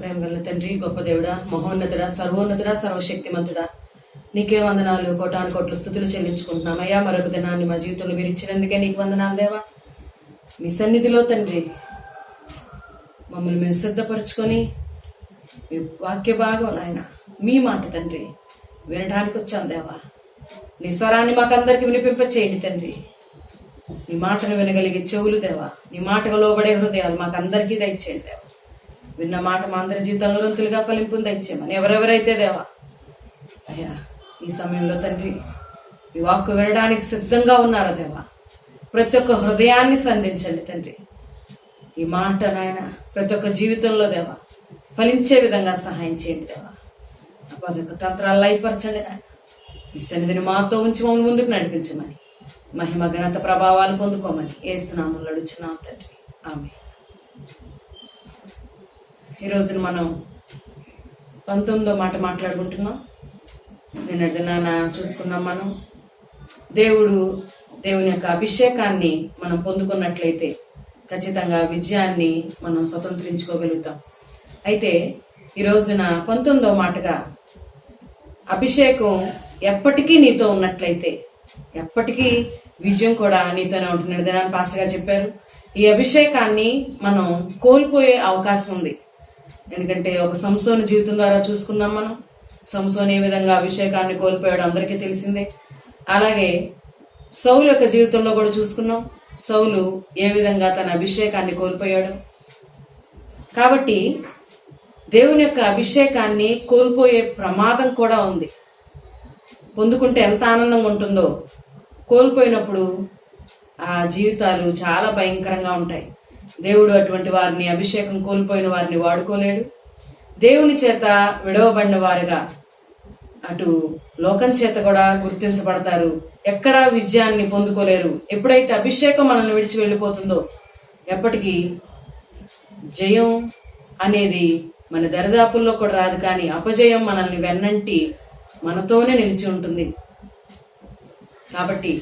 ప్రేమ గల తండ్రి, గొప్ప దేవుడా, మహోన్నతుడా, సర్వోన్నతుడా, సర్వశక్తిమంతుడా, నీకే వందనాలు, కోటాను కోట్ల స్థుతులు చెల్లించుకుంటున్నాం. అయ్యా, మరొక దినాన్ని మా జీవితంలో మీరు ఇచ్చినందుకే నీకు వందనాలు దేవా. మీ సన్నిధిలో తండ్రి మమ్మల్ని మేము సిద్ధపరచుకొని మీ వాక్య భాగం ఆయన మీ మాట తండ్రి వినడానికి వచ్చాం దేవా. నీ స్వరాన్ని మాకందరికి వినిపింప చేయండి తండ్రి. నీ మాటను వినగలిగే చెవులు దేవా, నీ మాటకు లోబడే హృదయాలు మాకందరికీ దయచేయండి దేవా. విన్న మాట మా అందరి జీవితంలో రొంతులుగా ఫలింపుని దయచేయమని ఎవరెవరైతే దేవా అయ్యా ఈ సమయంలో తండ్రి ఈ వాక్కు వినడానికి సిద్ధంగా ఉన్నారో దేవా, ప్రతి ఒక్క హృదయాన్ని సంధించండి తండ్రి. ఈ మాట నాయన ప్రతి ఒక్క జీవితంలో దేవా ఫలించే విధంగా సహాయం చేయండి దేవా. అపదొక తంత్రాలు లయపరచండి నాయన. ఈ సన్నిధిని మాతో ఉంచి మమ్మల్ని ముందుకు నడిపించమని, మహిమ ఘనత ప్రభావాలు పొందుకోమని ఏస్తున్నాము అడుగుచున్నాం తండ్రి, ఆమేన్. ఈ రోజున మనం 19వ మాట మాట్లాడుకుంటున్నాం. నిన్నటి దినాన చూసుకున్నాం మనం దేవుని యొక్క అభిషేకాన్ని మనం పొందుకున్నట్లయితే ఖచ్చితంగా విజయాన్ని మనం స్వతంత్రించుకోగలుగుతాం. అయితే ఈ రోజున 19వ మాటగా అభిషేకం ఎప్పటికీ నీతో ఉన్నట్లయితే ఎప్పటికీ విజయం కూడా నీతోనే ఉంటుంది. దినాన్ని పాస్టర్గా చెప్పారు. ఈ అభిషేకాన్ని మనం కోల్పోయే అవకాశం ఉంది. ఎందుకంటే ఒక సంసోను జీవితం ద్వారా చూసుకున్నాం మనం. సంసోను ఏ విధంగా అభిషేకాన్ని కోల్పోయాడు అందరికీ తెలిసిందే. అలాగే సౌలు యొక్క జీవితంలో కూడా చూసుకున్నాం. సౌలు ఏ విధంగా తన అభిషేకాన్ని కోల్పోయాడు. కాబట్టి దేవుని యొక్క అభిషేకాన్ని కోల్పోయే ప్రమాదం కూడా ఉంది. పొందుకుంటే ఎంత ఆనందంగా ఉంటుందో, కోల్పోయినప్పుడు ఆ జీవితాలు చాలా భయంకరంగా ఉంటాయి. దేవుడు అటువంటి వారిని, అభిషేకం కోల్పోయిన వారిని వాడుకోలేడు. దేవుని చేత విడవబడిన వారుగా అటు లోకం చేత కూడా గుర్తించబడతారు. ఎక్కడా విజయాన్ని పొందుకోలేరు. ఎప్పుడైతే అభిషేకం మనల్ని విడిచి వెళ్ళిపోతుందో ఎప్పటికీ జయం అనేది మన దరిదాపుల్లో కూడా రాదు. కానీ అపజయం మనల్ని వెన్నంటి మనతోనే నిలిచి ఉంటుంది. కాబట్టి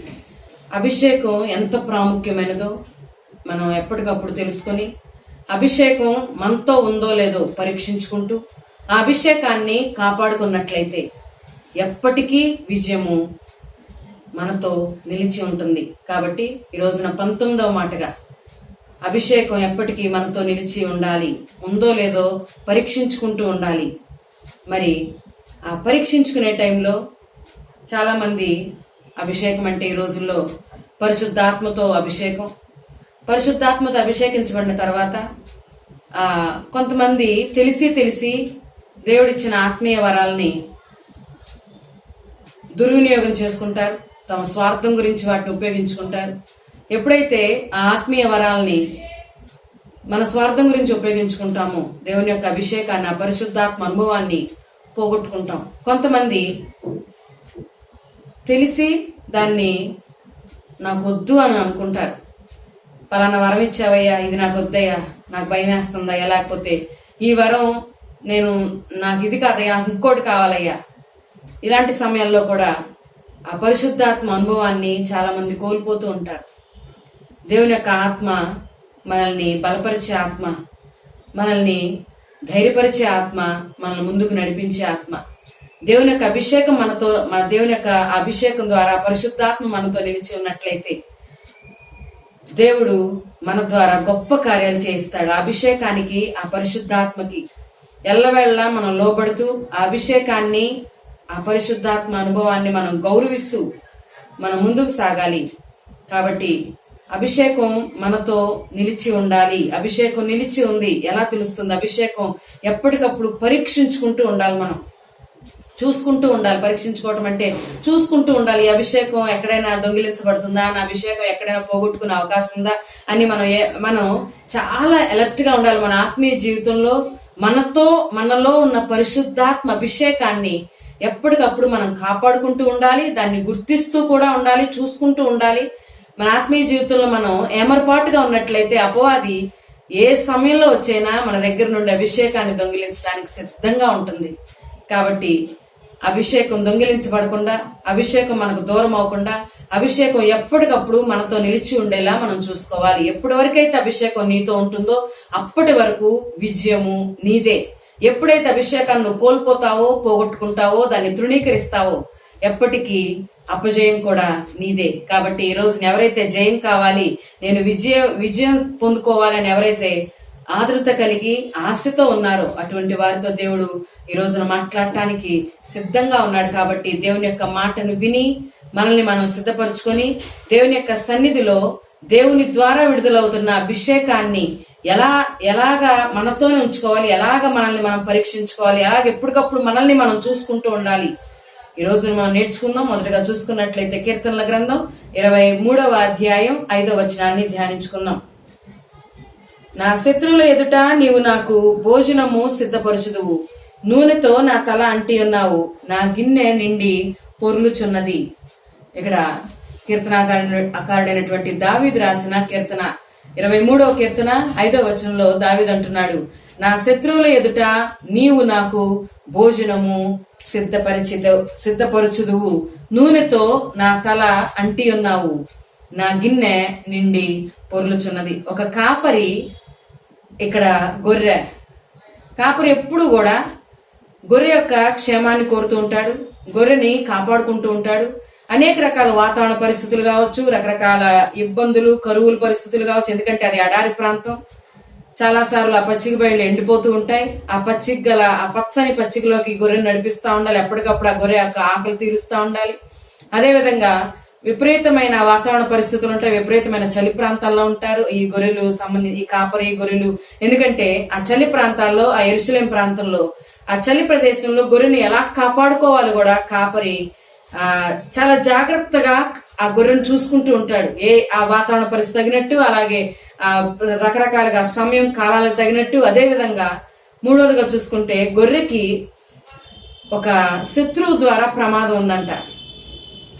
అభిషేకం ఎంత ప్రాముఖ్యమైనదో మనం ఎప్పటికప్పుడు తెలుసుకొని అభిషేకం మనతో ఉందో లేదో పరీక్షించుకుంటూ ఆ అభిషేకాన్ని కాపాడుకున్నట్లయితే ఎప్పటికీ విజయము మనతో నిలిచి ఉంటుంది. కాబట్టి ఈ రోజున 19వ మాటగా అభిషేకం ఎప్పటికీ మనతో నిలిచి ఉండాలి. ఉందో లేదో పరీక్షించుకుంటూ ఉండాలి. మరి ఆ పరీక్షించుకునే టైంలో చాలా మంది అభిషేకం అంటే ఈ రోజుల్లో పరిశుద్ధాత్మతో అభిషేకం, పరిశుద్ధాత్మతో అభిషేకించబడిన తర్వాత కొంతమంది తెలిసి దేవుడిచ్చిన ఆత్మీయ వరాలని దుర్వినియోగం చేసుకుంటారు. తమ స్వార్థం గురించి వాటిని ఉపయోగించుకుంటారు. ఎప్పుడైతే ఆ ఆత్మీయ వరాలని మన స్వార్థం గురించి ఉపయోగించుకుంటామో దేవుని యొక్క అభిషేకాన్ని, ఆ పరిశుద్ధాత్మ అనుభవాన్ని పోగొట్టుకుంటాం. కొంతమంది తెలిసి దాన్ని నాకు వద్దు అని అనుకుంటారు. పలానా వరం ఇచ్చావయ్యా, ఇది నాకు వద్దయ్యా, నాకు భయం వేస్తుందయ్యా, లేకపోతే ఈ వరం నాకు ఇది కాదయ్యా, ఇంకోటి కావాలయ్యా. ఇలాంటి సమయాల్లో కూడా ఆ పరిశుద్ధాత్మ అనుభవాన్ని చాలా మంది కోల్పోతూ ఉంటారు. దేవుని యొక్క ఆత్మ మనల్ని బలపరిచే ఆత్మ, మనల్ని ధైర్యపరిచే ఆత్మ, మనల్ని ముందుకు నడిపించే ఆత్మ. దేవుని యొక్క అభిషేకం దేవుని యొక్క అభిషేకం ద్వారా పరిశుద్ధాత్మ మనతో నిలిచి ఉన్నట్లయితే దేవుడు మన ద్వారా గొప్ప కార్యాలు చేయిస్తాడు. ఆ అభిషేకానికి, ఆ పరిశుద్ధాత్మకి ఎల్లవేళలా మనం లోబడుతూ ఆ అభిషేకాన్ని, ఆ పరిశుద్ధాత్మ అనుభవాన్ని మనం గౌరవిస్తూ మనం ముందుకు సాగాలి. కాబట్టి అభిషేకం మనతో నిలిచి ఉండాలి. అభిషేకం నిలిచి ఉంది ఎలా తెలుస్తుంది? అభిషేకం ఎప్పటికప్పుడు పరీక్షించుకుంటూ ఉండాలి. మనం చూసుకుంటూ ఉండాలి. పరీక్షించుకోవటం అంటే చూసుకుంటూ ఉండాలి. ఈ అభిషేకం ఎక్కడైనా దొంగిలించబడుతుందా, నా అభిషేకం ఎక్కడైనా పోగొట్టుకునే అవకాశం ఉందా అని మనం చాలా అలర్ట్ గా ఉండాలి. మన ఆత్మీయ జీవితంలో మనలో ఉన్న పరిశుద్ధాత్మ అభిషేకాన్ని ఎప్పటికప్పుడు మనం కాపాడుకుంటూ ఉండాలి. దాన్ని గుర్తిస్తూ కూడా ఉండాలి, చూసుకుంటూ ఉండాలి. మన ఆత్మీయ జీవితంలో మనం ఏమరపాటుగా ఉన్నట్లయితే అపవాది ఏ సమయంలో వచ్చైనా మన దగ్గర నుండి అభిషేకాన్ని దొంగిలించడానికి సిద్ధంగా ఉంటుంది. కాబట్టి అభిషేకం దొంగిలించబడకుండా, అభిషేకం మనకు దూరం అవ్వకుండా, అభిషేకం ఎప్పటికప్పుడు మనతో నిలిచి ఉండేలా మనం చూసుకోవాలి. ఎప్పటి వరకైతే అభిషేకం నీతో ఉంటుందో అప్పటి వరకు విజయము నీదే. ఎప్పుడైతే అభిషేకాన్ని నువ్వు కోల్పోతావో, పోగొట్టుకుంటావో, దాన్ని తృణీకరిస్తావో ఎప్పటికీ అపజయం కూడా నీదే. కాబట్టి ఈ రోజున ఎవరైతే జయం కావాలి, నేను విజయం పొందుకోవాలి అని ఎవరైతే ఆదృత కలిగి ఆశతో ఉన్నారో అటువంటి వారితో దేవుడు ఈ రోజున మాట్లాడటానికి సిద్ధంగా ఉన్నాడు. కాబట్టి దేవుని యొక్క మాటను విని మనల్ని మనం సిద్ధపరచుకొని దేవుని యొక్క సన్నిధిలో దేవుని ద్వారా విడుదలవుతున్న అభిషేకాన్ని ఎలాగా మనతోనే ఉంచుకోవాలి, ఎలాగ మనల్ని మనం పరీక్షించుకోవాలి, ఎలాగ ఎప్పటికప్పుడు మనల్ని మనం చూసుకుంటూ ఉండాలి. ఈ రోజు మనం నేర్చుకుందాం. మొదటగా చూసుకున్నట్లయితే కీర్తనల గ్రంథం 23వ అధ్యాయం 5వ వచనాన్ని ధ్యానించుకుందాం. నా శత్రువుల ఎదుట నీవు నాకు భోజనము సిద్ధపరచుదువు, నూనెతో నా తల అంటి ఉన్నావు, నా గిన్నె నిండి పొర్లుచున్నది. ఇక్కడ కీర్తనాకారుడైనటువంటి దావీదు రాసిన కీర్తన 23వ కీర్తన 5వ వచనంలో దావీదు అంటున్నాడు, నా శత్రువుల ఎదుట నీవు నాకు భోజనము సిద్ధపరచుదువు, నూనెతో నా తల అంటి ఉన్నావు, నా గిన్నె నిండి పొర్లుచున్నది. ఒక కాపరి, ఇక్కడ గొర్రె కాపరి ఎప్పుడు కూడా గొర్రె యొక్క క్షేమాన్ని కోరుతూ ఉంటాడు, గొర్రెని కాపాడుకుంటూ ఉంటాడు. అనేక రకాల వాతావరణ పరిస్థితులు కావచ్చు, రకరకాల ఇబ్బందులు, కరువుల పరిస్థితులు కావచ్చు. ఎందుకంటే అది అడారి ప్రాంతం. చాలా సార్లు ఆ పచ్చిక బయళ్ళు ఎండిపోతూ ఉంటాయి. ఆ పచ్చని పచ్చికలోకి గొర్రెని నడిపిస్తా ఉండాలి. ఎప్పటికప్పుడు ఆ గొర్రె యొక్క ఆకలి తీరుస్తూ ఉండాలి. అదేవిధంగా విపరీతమైన వాతావరణ పరిస్థితులు ఉంటాయి. విపరీతమైన చలి ప్రాంతాల్లో ఉంటారు ఈ కాపరి గొర్రెలు. ఎందుకంటే ఆ చలి ప్రాంతాల్లో, ఆ యెరూషలేం ప్రాంతంలో, ఆ చలి ప్రదేశంలో గొర్రెని ఎలా కాపాడుకోవాలి కూడా కాపరి చాలా జాగ్రత్తగా ఆ గొర్రెను చూసుకుంటూ ఉంటాడు. ఆ వాతావరణ పరిస్థితి తగినట్టు, అలాగే ఆ రకరకాలుగా సమయం కాలాలకు తగినట్టు. అదే విధంగా మూడోదిగా చూసుకుంటే గొర్రెకి ఒక శత్రువు ద్వారా ప్రమాదం ఉందంట.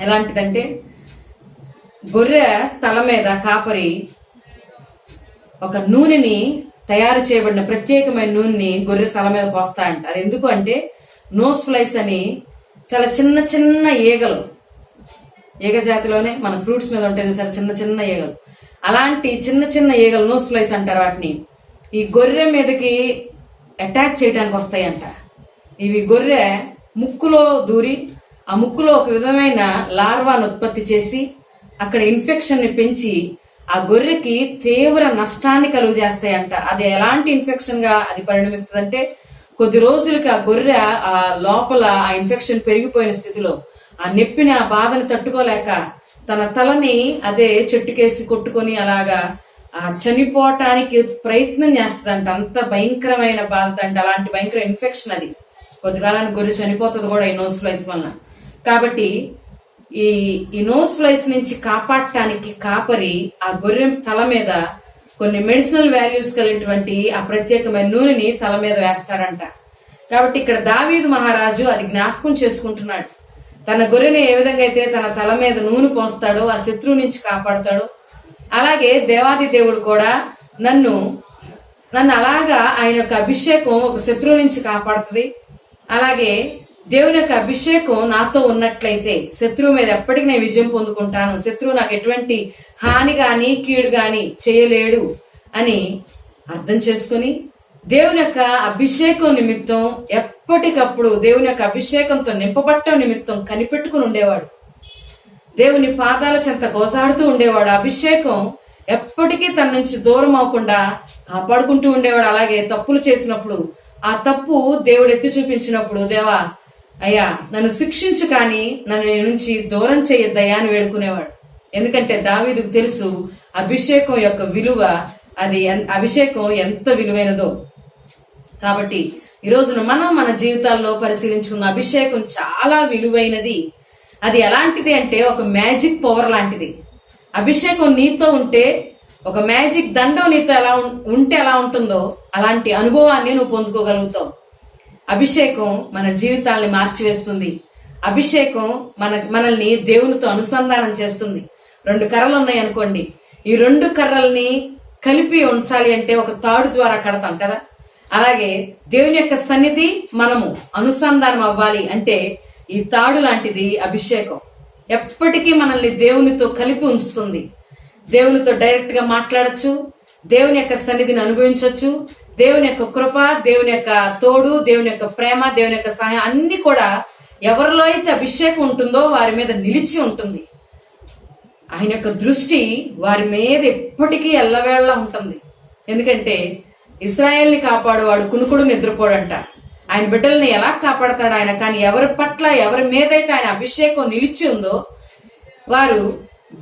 ఎలాంటిదంటే గొర్రె తల మీద కాపరి ఒక నూనెని, తయారు చేయబడిన ప్రత్యేకమైన నూనెని గొర్రె తల మీద పోస్తాడంట. అది ఎందుకు అంటే నోస్ ఫ్లైస్ అని చాలా చిన్న చిన్న ఈగలు, ఈగ జాతిలోనే మన ఫ్రూట్స్ మీద ఉంటాయి సరే, చిన్న చిన్న ఈగలు, అలాంటి చిన్న చిన్న ఈగలు నోస్ ఫ్లైస్ అంటారు వాటిని. ఈ గొర్రె మీదకి అటాక్ చేయడానికి వస్తాయంట. ఇవి గొర్రె ముక్కులో దూరి ఆ ముక్కులో ఒక విధమైన లార్వాను ఉత్పత్తి చేసి అక్కడ ఇన్ఫెక్షన్ ని పెంచి ఆ గొర్రెకి తీవ్ర నష్టాన్ని కలుగు చేస్తాయంట. అది ఎలాంటి ఇన్ఫెక్షన్ గా అది పరిణమిస్తుందంటే కొద్ది రోజులకి ఆ గొర్రె ఆ లోపల ఆ ఇన్ఫెక్షన్ పెరిగిపోయిన స్థితిలో ఆ నొప్పిని, ఆ బాధని తట్టుకోలేక తన తలని అదే చెట్టుకేసి కొట్టుకొని అలాగా చనిపోవటానికి ప్రయత్నం చేస్తుందంట. అంత భయంకరమైన బాధ అంట. అలాంటి భయంకర ఇన్ఫెక్షన్ అది. కొద్దికాలానికి గొర్రె చనిపోతుంది కూడా ఈ నోస్ ఫ్లైస్ వలన. కాబట్టి ఈ నోస్ ఫ్లైస్ నుంచి కాపాడటానికి కాపరి ఆ గొర్రె తల మీద కొన్ని మెడిసినల్ వాల్యూస్ కలిగినటువంటి ఆ ప్రత్యేకమైన నూనెని తల మీద వేస్తాడంట. కాబట్టి ఇక్కడ దావీదు మహారాజు అది జ్ఞాపకం చేసుకుంటున్నాడు. తన గొర్రెని ఏ విధంగా అయితే తన తల మీద నూనె పోస్తాడో, ఆ శత్రువు నుంచి కాపాడుతాడో, అలాగే దేవాది దేవుడు కూడా నన్ను అలాగా ఆయన యొక్క అభిషేకం ఒక శత్రువు నుంచి కాపాడుతుంది. అలాగే దేవుని యొక్క అభిషేకం నాతో ఉన్నట్లయితే శత్రువు మీద ఎప్పటికీ నేను విజయం పొందుకుంటాను, శత్రువు నాకు ఎటువంటి హాని గాని కీడు గాని చేయలేడు అని అర్థం చేసుకుని దేవుని యొక్క అభిషేకం నిమిత్తం ఎప్పటికప్పుడు దేవుని యొక్క అభిషేకంతో నింపబట్టం నిమిత్తం కనిపెట్టుకుని ఉండేవాడు. దేవుని పాదాల చెంత గోసాడుతూ ఉండేవాడు. అభిషేకం ఎప్పటికీ తన నుంచి దూరం అవ్వకుండా కాపాడుకుంటూ ఉండేవాడు. అలాగే తప్పులు చేసినప్పుడు ఆ తప్పు దేవుడు ఎత్తి చూపించినప్పుడు, దేవా అయ్యా నన్ను శిక్షించు కానీ నన్ను నీ నుంచి దూరం చేయొద్దయ్యా అని వేడుకునేవాడు. ఎందుకంటే దావీదుకు తెలుసు అభిషేకం యొక్క విలువ, అభిషేకం ఎంత విలువైనదో. కాబట్టి ఈ రోజున మనం మన జీవితాల్లో పరిశీలించుకున్న అభిషేకం చాలా విలువైనది. అది ఎలాంటిది అంటే ఒక మ్యాజిక్ పవర్ లాంటిది. అభిషేకం నీతో ఉంటే, ఒక మ్యాజిక్ దండం నీతో ఎలా ఉంటుందో అలాంటి అనుభవాన్ని నువ్వు పొందుకోగలుగుతావు. అభిషేకం మన జీవితాల్ని మార్చివేస్తుంది. అభిషేకం మనల్ని దేవునితో అనుసంధానం చేస్తుంది. 2 కర్రలు ఉన్నాయి అనుకోండి, ఈ 2 కర్రల్ని కలిపి ఉంచాలి అంటే ఒక తాడు ద్వారా కడతాం కదా, అలాగే దేవుని యొక్క సన్నిధి మనము అనుసంధానం అవ్వాలి అంటే ఈ తాడు లాంటిది అభిషేకం. ఎప్పటికీ మనల్ని దేవునితో కలిపి ఉంచుతుంది. దేవునితో డైరెక్ట్ గా మాట్లాడచ్చు, దేవుని యొక్క సన్నిధిని అనుభవించవచ్చు, దేవుని యొక్క కృప, దేవుని యొక్క తోడు, దేవుని యొక్క ప్రేమ, దేవుని యొక్క సహాయం అన్ని కూడా ఎవరిలో అయితే అభిషేకం ఉంటుందో వారి మీద నిలిచి ఉంటుంది. ఆయన యొక్క దృష్టి వారి మీద ఎప్పటికీ ఎల్లవేళ ఉంటుంది. ఎందుకంటే ఇశ్రాయేల్ని కాపాడువాడు కునుకుడు నిద్రపోడంట. ఆయన బిడ్డల్ని ఎలా కాపాడతాడు ఆయన? కానీ ఎవరి పట్ల, ఎవరి మీదైతే ఆయన అభిషేకం నిలిచి ఉందో వారు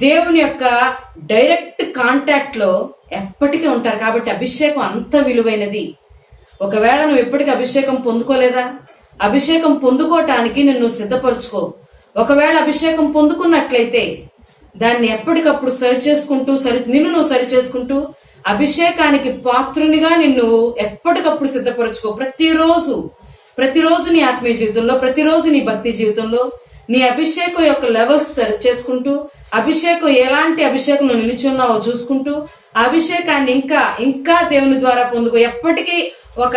దేవుని యొక్క డైరెక్ట్ కాంటాక్ట్ లో ఎప్పటికీ ఉంటారు. కాబట్టి అభిషేకం అంత విలువైనది. ఒకవేళ నువ్వు ఎప్పటికీ అభిషేకం పొందుకోలేదా? అభిషేకం పొందుకోవటానికి నిన్ను సిద్ధపరచుకో. ఒకవేళ అభిషేకం పొందుకున్నట్లయితే దాన్ని ఎప్పటికప్పుడు నిన్ను నువ్వు సరి చేసుకుంటూ అభిషేకానికి పాత్రునిగా నిన్ను ఎప్పటికప్పుడు సిద్ధపరచుకో. ప్రతిరోజు నీ ఆత్మీయ జీవితంలో, ప్రతిరోజు నీ భక్తి జీవితంలో నీ అభిషేకం యొక్క లెవెల్స్ సరి చేసుకుంటూ, అభిషేకం ఎలాంటి అభిషేకం నువ్వు నిలిచి ఉన్నావో చూసుకుంటూ, అభిషేకాన్ని ఇంకా దేవుని ద్వారా పొందుకో. ఎప్పటికీ ఒక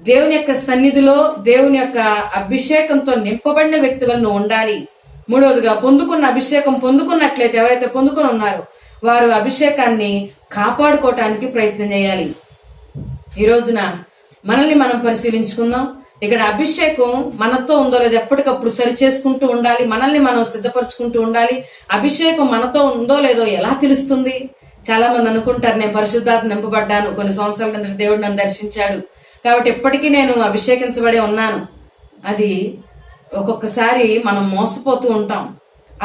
దేవుని యొక్క సన్నిధిలో, దేవుని యొక్క అభిషేకంతో నింపబడిన వ్యక్తులను ఉండాలి. మూడవదిగా, అభిషేకం పొందుకున్నట్లయితే, ఎవరైతే పొందుకొని ఉన్నారో వారు అభిషేకాన్ని కాపాడుకోవటానికి ప్రయత్నం చేయాలి. ఈ రోజున మనల్ని మనం పరిశీలించుకుందాం. ఇక్కడ అభిషేకం మనతో ఉందో లేదో ఎప్పటికప్పుడు సరి చేసుకుంటూ ఉండాలి. మనల్ని మనం సిద్ధపరచుకుంటూ ఉండాలి. అభిషేకం మనతో ఉందో లేదో ఎలా తెలుస్తుంది? చాలా మంది అనుకుంటారు, నేను పరిశుద్ధాత్మ నింపబడ్డాను, కొన్ని సంవత్సరాల కింద దేవుడు నన్ను దర్శించాడు కాబట్టి ఎప్పటికీ నేను అభిషేకించబడే ఉన్నాను. అది ఒక్కొక్కసారి మనం మోసపోతూ ఉంటాం.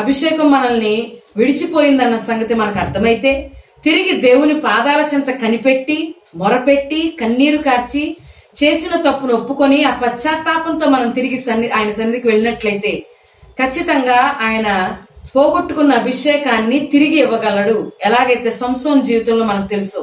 అభిషేకం మనల్ని విడిచిపోయిందన్న సంగతి మనకు అర్థమైతే తిరిగి దేవుని పాదాల చెంత కనిపెట్టి, మొరపెట్టి, కన్నీరు కార్చి, చేసిన తప్పును ఒప్పుకొని ఆ పశ్చాత్తాపంతో మనం తిరిగి ఆయన సన్నిధికి వెళ్ళినట్లయితే ఖచ్చితంగా ఆయన పోగొట్టుకున్న అభిషేకాన్ని తిరిగి ఇవ్వగలడు. ఎలాగైతే సంసోను జీవితంలో మనకు తెలుసు,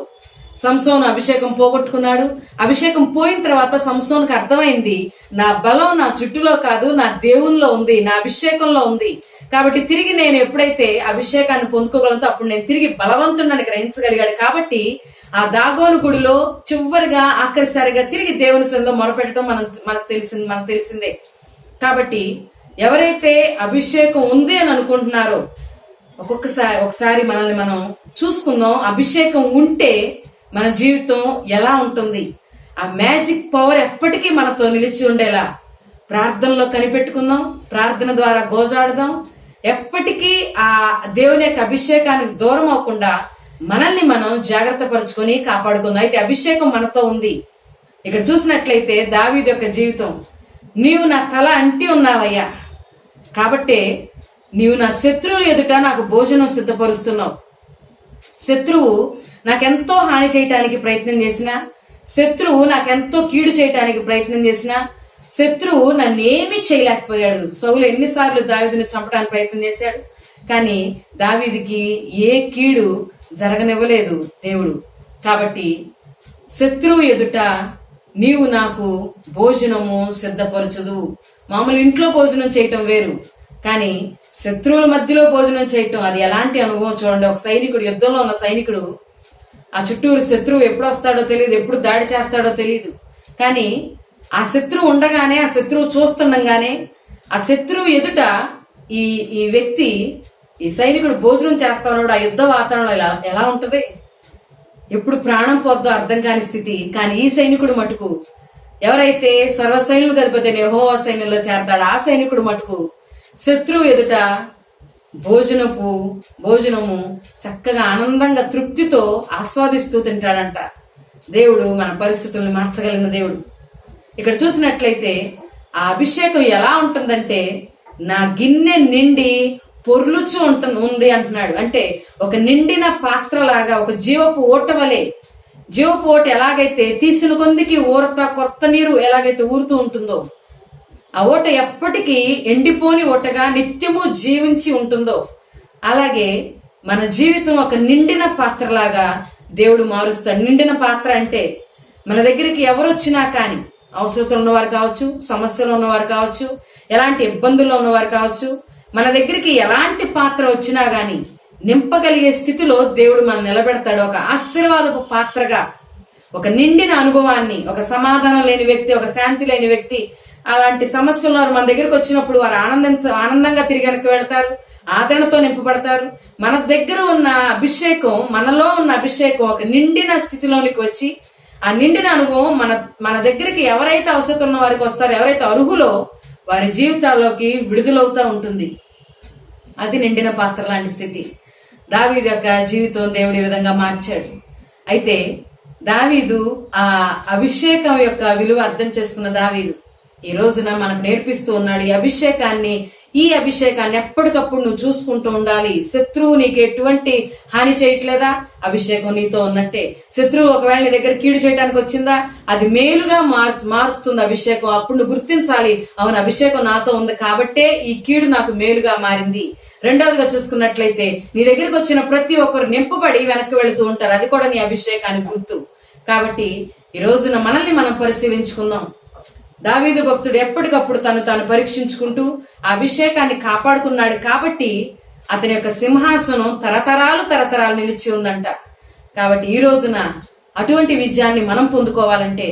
సంసోను అభిషేకం పోగొట్టుకున్నాడు. అభిషేకం పోయిన తర్వాత సంసోనుకు అర్థమైంది, నా బలం నా జుట్టులో కాదు, నా దేవునిలో ఉంది, నా అభిషేకంలో ఉంది. కాబట్టి తిరిగి నేను ఎప్పుడైతే అభిషేకాన్ని పొందుకోగలంతో అప్పుడు నేను తిరిగి బలవంతుడని గ్రహించగలిగాడు. కాబట్టి ఆ దాగోను గుడిలో చివరిగా ఆఖరిసారిగా తిరిగి దేవుని సన్నిధిలో మొరపెట్టడం మనకు తెలిసిందే. కాబట్టి ఎవరైతే అభిషేకం ఉంది అని అనుకుంటున్నారో ఒకసారి మనల్ని మనం చూసుకుందాం. అభిషేకం ఉంటే మన జీవితం ఎలా ఉంటుంది? ఆ మ్యాజిక్ పవర్ ఎప్పటికీ మనతో నిలిచి ఉండేలా ప్రార్థనలో కనిపెట్టుకుందాం. ప్రార్థన ద్వారా గోజాడుదాం. ఎప్పటికీ ఆ దేవుని యొక్క అభిషేకానికి దూరం అవ్వకుండా మనల్ని మనం జాగ్రత్త పరుచుకొని కాపాడుకుందాం. అయితే అభిషేకం మనతో ఉంది. ఇక్కడ చూసినట్లయితే దావీదు యొక్క జీవితం, నీవు నా తల అంటి ఉన్నావయ్యా, కాబట్టే నీవు నా శత్రువుల ఎదుట నాకు భోజనం సిద్ధపరుస్తున్నావు. శత్రువు నాకెంతో హాని చేయటానికి ప్రయత్నం చేసినా, శత్రువు నాకెంతో కీడు చేయటానికి ప్రయత్నం చేసినా, శత్రువు నన్నేమీ చేయలేకపోయాడు. సౌలు ఎన్నిసార్లు దావీదుని చంపడానికి ప్రయత్నం చేశాడు, కానీ దావీదుకి ఏ కీడు జరగనివ్వలేదు దేవుడు. కాబట్టి శత్రువు ఎదుట నీవు నాకు భోజనము సిద్ధపరచదు. మామూలు ఇంట్లో భోజనం చేయటం వేరు, కానీ శత్రువుల మధ్యలో భోజనం చేయటం అది ఎలాంటి అనుభవం చూడండి. ఒక సైనికుడు, యుద్ధంలో ఉన్న సైనికుడు, ఆ చుట్టూరు శత్రువు ఎప్పుడు వస్తాడో తెలియదు, ఎప్పుడు దాడి చేస్తాడో తెలియదు. కానీ ఆ శత్రువు ఉండగానే, ఆ శత్రువు చూస్తుండగానే, ఆ శత్రువు ఎదుట ఈ వ్యక్తి, ఈ సైనికుడు భోజనం చేస్తా ఉన్నాడు. ఆ యుద్ధ వాతావరణం ఎలా ఉంటది? ఎప్పుడు ప్రాణం పోద్దో అర్థం కాని స్థితి. కానీ ఈ సైనికుడు మటుకు, ఎవరైతే సర్వసైన్యులు అధిపతి యెహోవా సైన్యంలో చేరతాడో ఆ సైనికుడు మటుకు శత్రువు ఎదుట భోజనము చక్కగా ఆనందంగా తృప్తితో ఆస్వాదిస్తూ తింటాడంట. దేవుడు మన పరిస్థితులను మార్చగలిగిన దేవుడు. ఇక్కడ చూసినట్లయితే ఆ అభిషేకం ఎలా ఉంటుందంటే, నా గిన్నె నిండి పొర్లుచు ఉంది అంటున్నాడు. అంటే ఒక నిండిన పాత్రలాగా, ఒక జీవపు ఓట వలె. జీవపు ఓట ఎలాగైతే తీసిన కొందికి కొత్త నీరు ఎలాగైతే ఊరుతూ ఉంటుందో, ఆ ఓట ఎప్పటికీ ఎండిపోని ఓటగా నిత్యము జీవించి ఉంటుందో, అలాగే మన జీవితం ఒక నిండిన పాత్రలాగా దేవుడు మారుస్తాడు. నిండిన పాత్ర అంటే మన దగ్గరికి ఎవరు వచ్చినా కానీ, అవసరతలు ఉన్నవారు కావచ్చు, సమస్యలు ఉన్నవారు కావచ్చు, ఎలాంటి ఇబ్బందుల్లో ఉన్నవారు కావచ్చు, మన దగ్గరికి ఎలాంటి పాత్ర వచ్చినా గాని నింపగలిగే స్థితిలో దేవుడు మనం నిలబెడతాడు. ఒక ఆశీర్వాదపు పాత్రగా, ఒక నిండిన అనుభవాన్ని, ఒక సమాధానం లేని వ్యక్తి, ఒక శాంతి లేని వ్యక్తి, అలాంటి సమస్యలు మన దగ్గరికి వచ్చినప్పుడు వారు ఆనందంగా తిరిగి వెనక్కి వెళ్తారు, ఆదరణతో నింపబడతారు. మన దగ్గర ఉన్న అభిషేకం, మనలో ఉన్న అభిషేకం ఒక నిండిన స్థితిలోనికి వచ్చి ఆ నిండిన అనుభవం మన మన దగ్గరికి ఎవరైతే అవసరం ఉన్న వారికి వస్తారో, ఎవరైతే అర్హులో వారి జీవితాల్లోకి విడుదలవుతూ ఉంటుంది. అది నిండిన పాత్ర లాంటి స్థితి. దావీదు యొక్క జీవితం దేవుడి విధంగా మార్చాడు. అయితే దావీదు ఆ అభిషేకం యొక్క విలువ అర్థం చేసుకున్న దావీదు ఈ రోజున మనకు నేర్పిస్తూ ఉన్నాడు. ఈ అభిషేకాన్ని ఎప్పటికప్పుడు నువ్వు చూసుకుంటూ ఉండాలి. శత్రువు నీకు ఎటువంటి హాని చేయట్లేదా? అభిషేకం నీతో ఉన్నట్టే. శత్రువు ఒకవేళ నీ దగ్గర కీడు చేయడానికి వచ్చిందా? అది మేలుగా మారుస్తుంది అభిషేకం. అప్పుడు నువ్వు గుర్తించాలి, అవును అభిషేకం నాతో ఉంది కాబట్టే ఈ కీడు నాకు మేలుగా మారింది. రెండవదిగా చూసుకున్నట్లయితే నీ దగ్గరికి వచ్చిన ప్రతి ఒక్కరు నింపబడి వెనక్కి వెళుతూ ఉంటారు. అది కూడా నీ అభిషేకానికి గుర్తు. కాబట్టి ఈ రోజున మనల్ని మనం పరిశీలించుకుందాం. దావీదు భక్తుడు ఎప్పటికప్పుడు తాను పరీక్షించుకుంటూ ఆ అభిషేకాన్ని కాపాడుకున్నాడు కాబట్టి అతని యొక్క సింహాసనం తరతరాలు నిలిచి ఉందంట. కాబట్టి ఈ రోజున అటువంటి విజయాన్ని మనం పొందుకోవాలంటే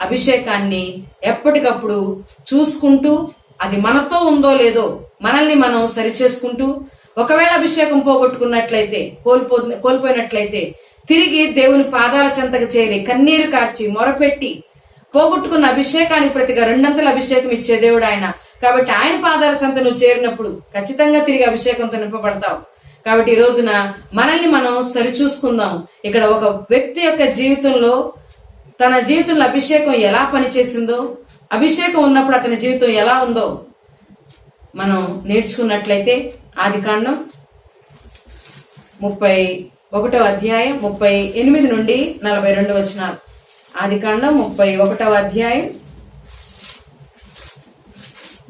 అభిషేకాన్ని ఎప్పటికప్పుడు చూసుకుంటూ అది మనతో ఉందో లేదో మనల్ని మనం సరిచేసుకుంటూ, ఒకవేళ అభిషేకం పోగొట్టుకున్నట్లయితే కోల్పోయినట్లయితే తిరిగి దేవుని పాదాల చెంతకు చేరి కన్నీరు కార్చి మొరపెట్టి పోగొట్టుకున్న అభిషేకానికి ప్రతిగా రెండంతల అభిషేకం ఇచ్చే దేవుడు ఆయన. కాబట్టి ఆయన పాదాల చెంత నువ్వు చేరినప్పుడు ఖచ్చితంగా తిరిగి అభిషేకంతో నింపబడతావు. కాబట్టి ఈ రోజున మనల్ని మనం సరిచూసుకుందాం. ఇక్కడ ఒక వ్యక్తి యొక్క జీవితంలో తన జీవితంలో అభిషేకం ఎలా పనిచేసిందో, అభిషేకం ఉన్నప్పుడు అతని జీవితం ఎలా ఉందో మనం నేర్చుకున్నట్లయితే ఆదికాండం 31వ అధ్యాయం 38 నుండి 42 వచనాలు. ఆదికాండం 31వ అధ్యాయం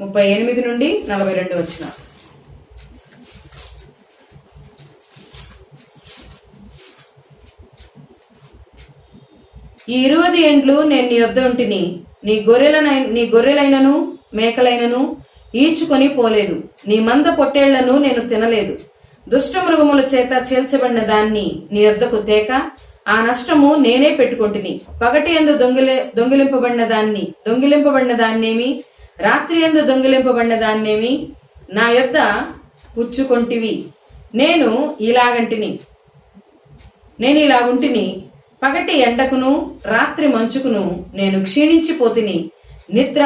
38 నుండి 42 వచనాలు. ఈ 20 ఏండ్లు నేను నీ యొద్ద ఉంటిని, నీ గొర్రెలైనను మేకలైనను ఈడ్చుకొని పోలేదు, నీ మంద పొట్టేళ్లను నేను తినలేదు. దుష్ట మృగముల చేత చేల్చబడిన దాన్ని నీ యొద్దకు తేక ఆ నష్టము నేనే పెట్టుకొంటిని. పగటి యందు దొంగిలింపబడిన దాన్నేమి, రాత్రి యందు దొంగిలింపబడిన దాన్నేమి నా యొద్ద పుచ్చుకొంటివి. నేను ఇలాగుంటిని, పగటి ఎండకును రాత్రి మంచుకును నేను క్షీణించిపోతిని. నిద్ర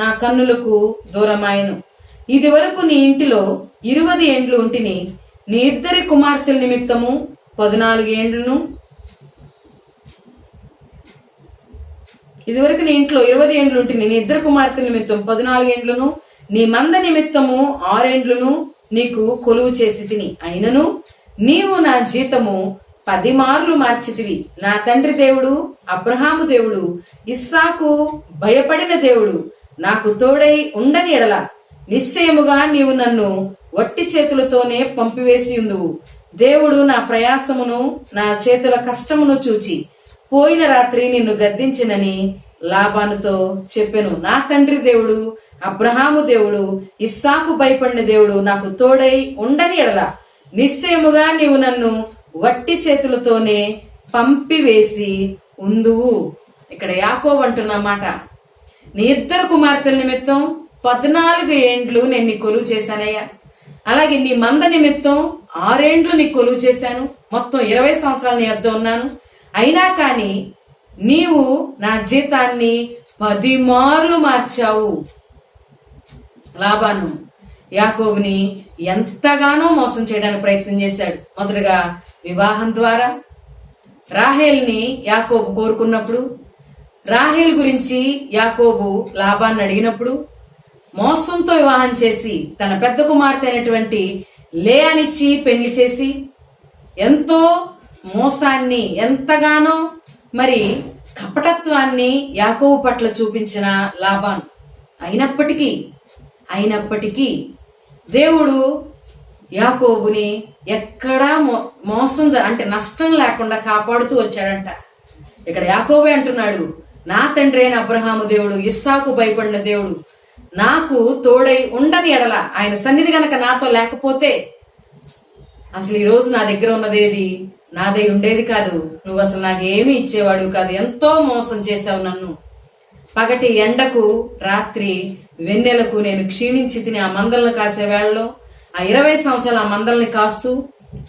నా కన్నులకు దూరమాయను. ఇది వరకు నీ ఇంటిలో 20 ఏండ్లు ఉంటిని, నీ ఇద్దరి కుమార్తెల నిమిత్తము 14 ఏండ్లను. ఇదివరకు నీ ఇంట్లో 20 ఏండ్లు ఉంటిని, నీ ఇద్దరు కుమార్తెల నిమిత్తం 14 ఏండ్లను, నీ మంద నిమిత్తము 6 ఏండ్లను నీకు కొలువు చేసి తిని. అయినను నీవు నా జీతము 10 మార్లు మార్చితివి. నా తండ్రి దేవుడు అబ్రహాము దేవుడు, ఇస్సాకు భయపడిన దేవుడు నాకు తోడై ఉండని ఎడల నిశ్చయముగా నీవు నన్ను వట్టి చేతులతోనే పంపివేసి ఉందువు. దేవుడు నా ప్రయాసమును నా చేతుల కష్టమును చూచి పోయిన రాత్రి నిన్ను గద్దించినని లాబానుతో చెప్పెను. నా తండ్రి దేవుడు అబ్రహాము దేవుడు, ఇస్సాకు భయపడిన దేవుడు నాకు తోడై ఉండని ఎడల నిశ్చయముగా నీవు నన్ను వట్టి చేతులతోనే పంపివేసి ఉందువు. ఇక్కడ యాకోబు అంటున్న మాట, నీ ఇద్దరు కుమార్తెల నిమిత్తం 14 ఏండ్లు నేను నీ కొలువు చేశానయ్యా. అలాగే నీ మంద నిమిత్తం 6 ఏండ్లు నీకు కొలువు చేశాను. మొత్తం 20 సంవత్సరాలు నీ వద్ద ఉన్నాను. అయినా కానీ నీవు నా జీతాన్ని 10 మార్లు మార్చావు. లాబాను యాకోబుని ఎంతగానో మోసం చేయడానికి ప్రయత్నం చేశాడు. మొదటగా వివాహం ద్వారా రాహేల్ని యాకోబు కోరుకున్నప్పుడు, రాహేల్ గురించి యాకోబు లాబాన్ని అడిగినప్పుడు మోసంతో వివాహం చేసి తన పెద్ద కుమార్తె అయినటువంటి లేయానిచ్చి పెళ్లి చేసి ఎంతో మోసాన్ని, ఎంతగానో మరి కపటత్వాన్ని యాకోబు పట్ల చూపించిన లాబాన్. అయినప్పటికీ దేవుడు యాకోబుని ఎక్కడా మోసం అంటే నష్టం లేకుండా కాపాడుతూ వచ్చాడంట. ఇక్కడ యాకోబే అంటున్నాడు, నా తండ్రి అయిన అబ్రహాము దేవుడు, ఇస్సాకు భయపడిన దేవుడు నాకు తోడై ఉండని ఎడల, ఆయన సన్నిధి గనక నాతో లేకపోతే అసలు ఈ రోజు నా దగ్గర ఉన్నదేది నాదై ఉండేది కాదు. నువ్వు అసలు నాకేమీ ఇచ్చేవాడు కాదు. ఎంతో మోసం చేశావు నన్ను. పగటి ఎండకు రాత్రి వెన్నెలకు నేను క్షీణించి తిని ఆ మందలను కాసే వేళలో ఆ 20 సంవత్సరాలు ఆ మందల్ని కాస్తూ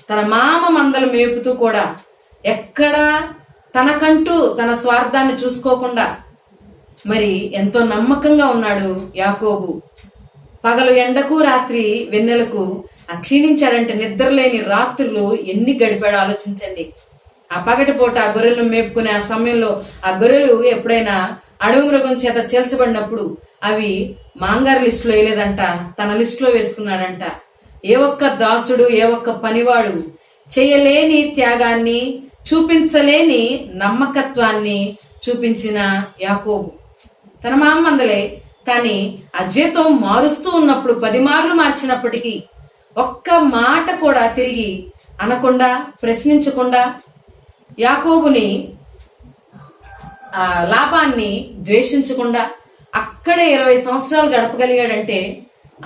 తన మామ మందలు మేపుతూ కూడా ఎక్కడా తనకంటూ తన స్వార్థాన్ని చూసుకోకుండా మరి ఎంతో నమ్మకంగా ఉన్నాడు యాకోబు. పగలు ఎండకు రాత్రి వెన్నెలకు క్షీణించాడంటే నిద్రలేని రాత్రులు ఎన్ని గడిపాడో ఆలోచించండి. ఆ పగటిపూట ఆ గొర్రెలను మేపుకునే ఆ సమయంలో ఆ గొర్రెలు ఎప్పుడైనా అడవి మృగం చేత చేల్చబడినప్పుడు అవి మాంగారు లిస్టులో వేయలేదంట, తన లిస్టులో వేసుకున్నాడంట. ఏ ఒక్క దాసుడు, ఏ ఒక్క పనివాడు చేయలేని త్యాగాన్ని, చూపించలేని నమ్మకత్వాన్ని చూపించిన యాకోబు. తన మామందలే కానీ ఆ జీతం మారుస్తూ ఉన్నప్పుడు 10 మార్లు మార్చినప్పటికీ ఒక్క మాట కూడా తిరిగి అనకుండా, ప్రశ్నించకుండా యాకోబుని ఆ లాభాన్ని ద్వేషించకుండా అక్కడే 20 సంవత్సరాలు గడపగలిగాడంటే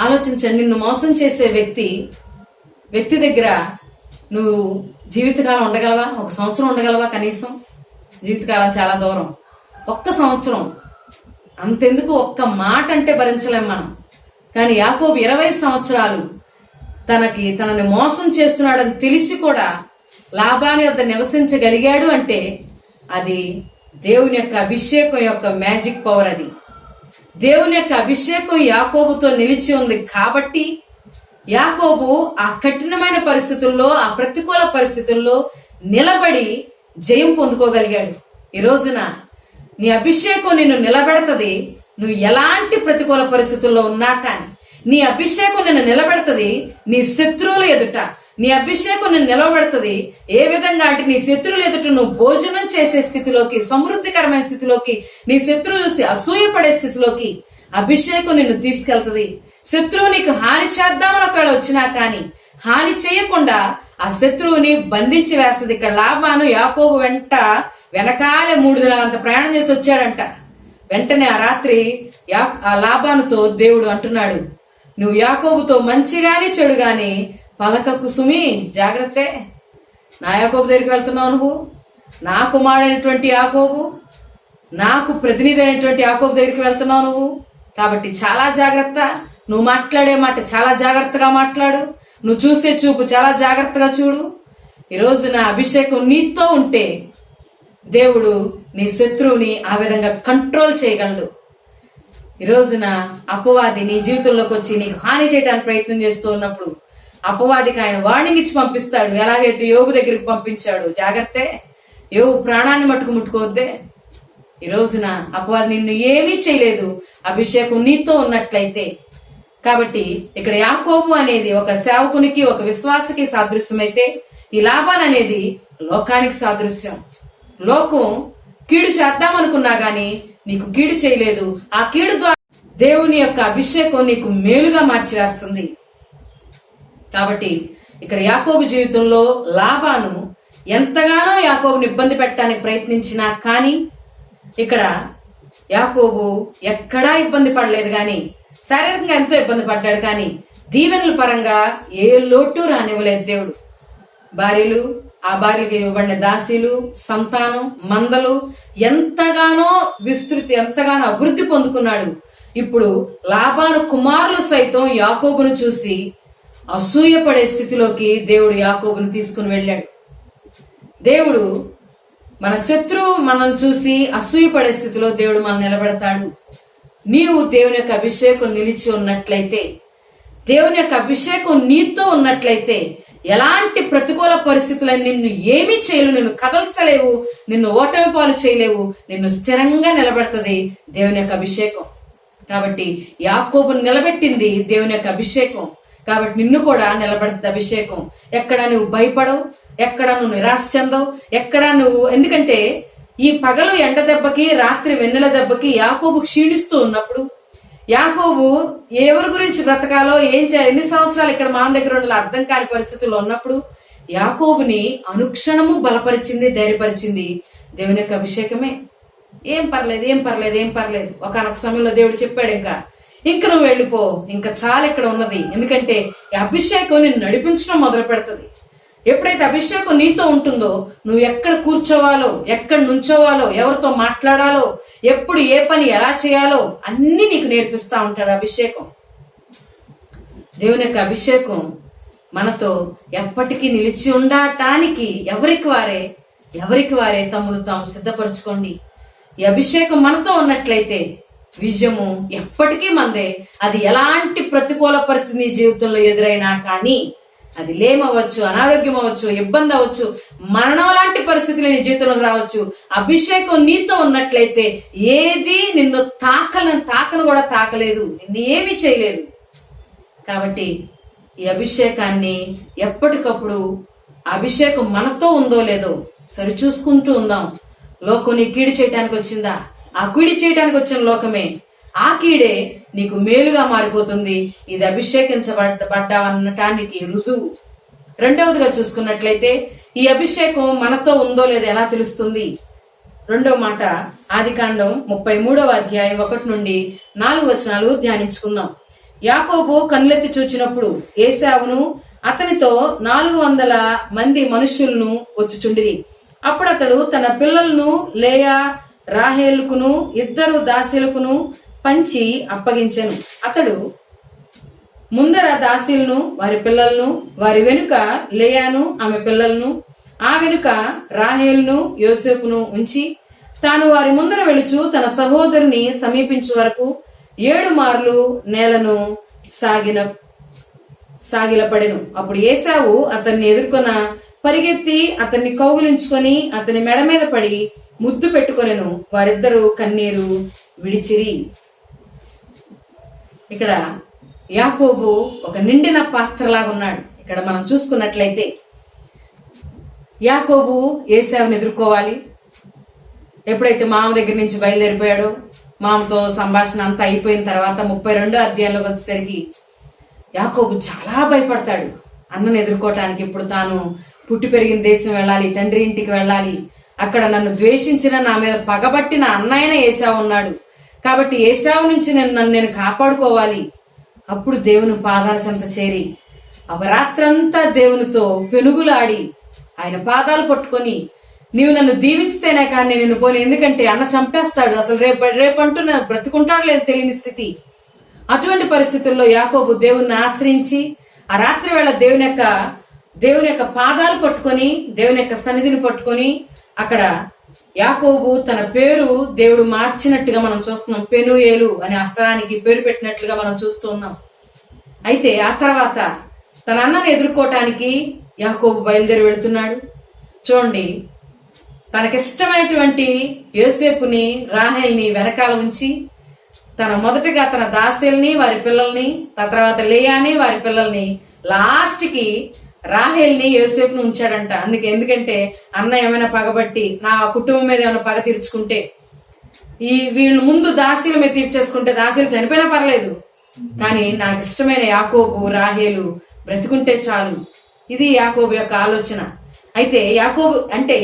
ఆలోచించండి. నిన్ను మోసం చేసే వ్యక్తి దగ్గర నువ్వు జీవితకాలం ఉండగలవా? 1 సంవత్సరం ఉండగలవా? కనీసం జీవితకాలం చాలా దూరం. 1 సంవత్సరం అంతెందుకు, ఒక్క మాట అంటే భరించలేం మనం. కానీ యాకోబు 20 సంవత్సరాలు తనని మోసం చేస్తున్నాడని తెలిసి కూడా లాబాను వద్ద నివసించగలిగాడు అంటే అది దేవుని యొక్క అభిషేకం యొక్క మ్యాజిక్ పవర్. అది దేవుని యొక్క అభిషేకం యాకోబుతో నిలిచి ఉంది కాబట్టి యాకోబు ఆ కఠినమైన పరిస్థితుల్లో, ఆ ప్రతికూల పరిస్థితుల్లో నిలబడి జయం పొందుకోగలిగాడు. ఈ రోజున నీ అభిషేకం నిన్ను నిలబెడతది. నువ్వు ఎలాంటి ప్రతికూల పరిస్థితుల్లో ఉన్నా కానీ నీ అభిషేకం నిన్ను నిలబెడతది నీ శత్రువుల ఎదుట. నీ అభిషేకం నిన్ను నిలబెడతది ఏ విధంగా అంటే నీ శత్రువుల ఎదుట నువ్వు భోజనం చేసే స్థితిలోకి, సమృద్ధికరమైన స్థితిలోకి, నీ శత్రువు చూసి అసూయపడే స్థితిలోకి అభిషేకం నిన్ను తీసుకెళ్తది. శత్రువు నీకు హాని చేద్దామని ఒకవేళ వచ్చినా కానీ హాని చేయకుండా ఆ శత్రువుని బంధించి వేస్తది. ఇక్కడ లాబాను యాకోబు వెనకాలే 3 దినాలంత ప్రయాణం చేసి వచ్చాడంట. వెంటనే ఆ రాత్రి ఆ లాబానుతో దేవుడు అంటున్నాడు, నువ్వు యాకోబుతో మంచి గాని చెడు గాని పలకకు సుమి, జాగ్రత్తే. నా యాకోబు దగ్గరికి వెళ్తున్నావు నువ్వు, నా కుమారుడైనటువంటి యాకోబు, నాకు ప్రతినిధి అయినటువంటి యాకోబు దగ్గరికి వెళ్తున్నావు నువ్వు. కాబట్టి చాలా జాగ్రత్త. నువ్వు మాట్లాడే మాట చాలా జాగ్రత్తగా మాట్లాడు. నువ్వు చూసే చూపు చాలా జాగ్రత్తగా చూడు. ఈ రోజున అభిషేకం నీతో ఉంటే దేవుడు నీ శత్రువుని ఆ విధంగా కంట్రోల్ చేయగలడు. ఈ రోజున అపవాది నీ జీవితంలోకి వచ్చి నీకు హాని చేయడానికి ప్రయత్నం చేస్తూ ఉన్నప్పుడు అపవాదికి ఆయన వార్నింగ్ ఇచ్చి పంపిస్తాడు. ఎలాగైతే యోబు దగ్గరికి పంపించాడు, జాగ్రత్తే, యోబు ప్రాణాన్ని ముట్టుకోవద్దే. ఈ రోజున అపవాది నిన్ను ఏమీ చేయలేదు అభిషేకం నీతో ఉన్నట్లయితే. కాబట్టి ఇక్కడ యాకోబు అనేది ఒక సేవకునికి, ఒక విశ్వాసకి సాదృశ్యమైతే ఈ లాబాన్ అనేది లోకానికి సాదృశ్యం. లోకం కీడు చేద్దామనుకున్నా గాని నీకు కీడు చేయలేదు. ఆ కీడు ద్వారా దేవుని యొక్క అభిషేకం నీకు మేలుగా మార్చివేస్తుంది. కాబట్టి ఇక్కడ యాకోబు జీవితంలో లాబాను ఎంతగానో యాకోబుని ఇబ్బంది పెట్టడానికి ప్రయత్నించినా కానీ ఇక్కడ యాకోబు ఎక్కడా ఇబ్బంది పడలేదు. కానీ శారీరకంగా ఎంతో ఇబ్బంది పడ్డాడు, కానీ దీవెనల పరంగా ఏ లోటు రానివ్వలేదు దేవుడు. భార్యలు, ఆ భార్యకి ఇవ్వబడిన దాసీలు, సంతానం, మందలు ఎంతగానో ఎంతగానో అభివృద్ధి పొందుకున్నాడు. ఇప్పుడు లాబాను కుమారులు సైతం యాకోబును చూసి అసూయపడే స్థితిలోకి దేవుడు యాకోబును తీసుకుని వెళ్ళాడు. దేవుడు మన శత్రువు మనం చూసి అసూయపడే స్థితిలో దేవుడు మనం నిలబెడతాడు. నీవు దేవుని యొక్క అభిషేకం నిలిచి ఉన్నట్లయితే, దేవుని యొక్క అభిషేకం నీతో ఉన్నట్లయితే ఎలాంటి ప్రతికూల పరిస్థితులను నిన్ను ఏమీ చేయలేవు, నిన్ను కదల్చలేవు, నిన్ను ఓటమి పాలు చేయలేవు. నిన్ను స్థిరంగా నిలబెడుతుంది దేవుని యొక్క అభిషేకం. కాబట్టి యాకోబును నిలబెట్టింది దేవుని యొక్క అభిషేకం. కాబట్టి నిన్ను కూడా నిలబెడుతుంది అభిషేకం. ఎక్కడ నువ్వు భయపడవు, ఎక్కడ నువ్వు నిరాశ చెందవు, ఎక్కడ నువ్వు, ఎందుకంటే ఈ పగలు ఎండ దెబ్బకి, రాత్రి వెన్నెల దెబ్బకి యాకోబు క్షీణిస్తూ ఉన్నప్పుడు, యాకోబు ఎవరి గురించి బ్రతకాలో, ఏం చేయాలి, ఎన్ని సంవత్సరాలు ఇక్కడ మన దగ్గర ఉండాలో అర్థం కాని పరిస్థితుల్లో ఉన్నప్పుడు యాకోబుని అనుక్షణము బలపరిచింది, ధైర్యపరిచింది దేవుని యొక్క అభిషేకమే. ఏం పర్లేదు. ఒకనొక సమయంలో దేవుడు చెప్పాడు, ఇంకా నువ్వు వెళ్ళిపో, ఇంకా చాలా ఇక్కడ ఉన్నది. ఎందుకంటే ఈ అభిషేకం నిన్ను నడిపించడం మొదలు పెడుతుంది. ఎప్పుడైతే అభిషేకం నీతో ఉంటుందో నువ్వు ఎక్కడ కూర్చోవాలో, ఎక్కడ నుంచోవాలో, ఎవరితో మాట్లాడాలో, ఎప్పుడు ఏ పని ఎలా చేయాలో అన్ని నీకు నేర్పిస్తా ఉంటాడు అభిషేకం. దేవుని యొక్క అభిషేకం మనతో ఎప్పటికీ నిలిచి ఉండటానికి ఎవరికి వారే ఎవరికి వారే తమను తాము సిద్ధపరచుకోండి. ఈ అభిషేకం మనతో ఉన్నట్లయితే విజయము ఎప్పటికీ మందే. అది ఎలాంటి ప్రతికూల పరిస్థితి నీ జీవితంలో ఎదురైనా కానీ, అది లేమవచ్చు, అనారోగ్యం అవ్వచ్చు, ఇబ్బంది అవ్వచ్చు, మరణం లాంటి పరిస్థితులు నీ జీవితంలోకి రావచ్చు. అభిషేకం నీతో ఉన్నట్లయితే ఏది నిన్ను తాకను కూడా తాకలేదు, నిన్ను ఏమీ చేయలేదు. కాబట్టి ఈ అభిషేకాన్ని ఎప్పటికప్పుడు అభిషేకం మనతో ఉందో లేదో సరిచూసుకుంటూ ఉందాం. లోకం నీ కీడు చేయటానికి వచ్చిందా? ఆ కీడు చేయటానికి వచ్చిన లోకమే, ఆ కీడే నీకు మేలుగా మారిపోతుంది. ఇది అభిషేకించబడ్డావనటానికి రుజువు. రెండవదిగా చూసుకున్నట్లయితే ఈ అభిషేకం మనతో ఉందో లేదో ఎలా తెలుస్తుంది? రెండవ మాట ఆదికాండం 33వ అధ్యాయం 1 నుండి 4 వచనాలు ధ్యానించుకుందాం. యాకోబు కన్నులెత్తి చూచినప్పుడు ఏశావును అతనితో 400 మంది మనుష్యులను వచ్చుచుండిరి. అప్పుడు అతడు తన పిల్లలను లేయా రాహేలుకును 2 దాసీలకును పంచి అప్పగించెను. అతడు ముందర దాసీలను వారి పిల్లలను, వారి వెనుక లేయాను ఆమె పిల్లలను, ఆ వెనుక రాహేలును యోసేపును ఉంచి తాను వారి ముందర వెళుచు తన సహోదరుని సమీపించు వరకు 7 మార్లు నేలను సాగిలపడెను. అప్పుడు ఏశావు అతన్ని ఎదుర్కొన పరిగెత్తి అతన్ని కౌగిలించుకొని అతని మెడ మీద పడి ముద్దు పెట్టుకొనెను. వారిద్దరూ కన్నీరు విడిచిరి. ఇక్కడ యాకోబు ఒక నిండిన పాత్రలాగా ఉన్నాడు. ఇక్కడ మనం చూసుకున్నట్లయితే యాకోబు ఏశావుని ఎదుర్కోవాలి. ఎప్పుడైతే మామ దగ్గర నుంచి బయలుదేరిపోయాడో, మామతో సంభాషణ అంతా అయిపోయిన తర్వాత 32వ అధ్యాయంలోకి వచ్చేసరికి యాకోబు చాలా భయపడతాడు అన్నను ఎదుర్కోవటానికి. ఇప్పుడు తాను పుట్టి పెరిగిన దేశం వెళ్ళాలి, తండ్రి ఇంటికి వెళ్ళాలి, అక్కడ నన్ను ద్వేషించిన, నా మీద పగబట్టిన అన్నయ్యన ఏశావు ఉన్నాడు. కాబట్టి ఏశావు నుంచి నన్ను కాపాడుకోవాలి. అప్పుడు దేవుని పాదాల చెంత చేరి ఒక రాత్రంతా దేవునితో పెనుగులాడి ఆయన పాదాలు పట్టుకొని, నీవు నన్ను దీవించితేనే కానీ నేను పోనీ, ఎందుకంటే అన్న చంపేస్తాడు, అసలు రేపంటూ నన్ను బ్రతుకుంటాడు లేదు తెలియని స్థితి. అటువంటి పరిస్థితుల్లో యాకోబు దేవుణ్ణి ఆశ్రయించి ఆ రాత్రి వేళ దేవుని యొక్క పాదాలు పట్టుకొని, దేవుని యొక్క సన్నిధిని పట్టుకొని, అక్కడ యాకోబు తన పేరు దేవుడు మార్చినట్టుగా మనం చూస్తున్నాం. పెనుయేలు అనే అస్త్రానికి పేరు పెట్టినట్లుగా మనం చూస్తూ ఉన్నాం. అయితే ఆ తర్వాత తన అన్నను ఎదుర్కోవటానికి యాకోబు బయలుదేరి వెళుతున్నాడు. చూడండి, తనకిష్టమైనటువంటి యోసేపుని రాహేల్ని వెనకాల ఉంచి మొదటగా తన దాసీల్ని వారి పిల్లల్ని, తర్వాత లేయాని వారి పిల్లల్ని, లాస్ట్ కి రాహేల్ని యోసేపుని ఉంచాడంట. ఎందుకంటే అన్న ఏమైనా పగబట్టి నా కుటుంబం మీద ఏమైనా పగ తీర్చుకుంటే, వీళ్ళు ముందు దాసీల మీద తీర్చేసుకుంటే దాసీలు చనిపోయినా పర్లేదు, కానీ నాకు ఇష్టమైన యాకోబు రాహేలు బ్రతుకుంటే చాలు. ఇది యాకోబు యొక్క ఆలోచన. అయితే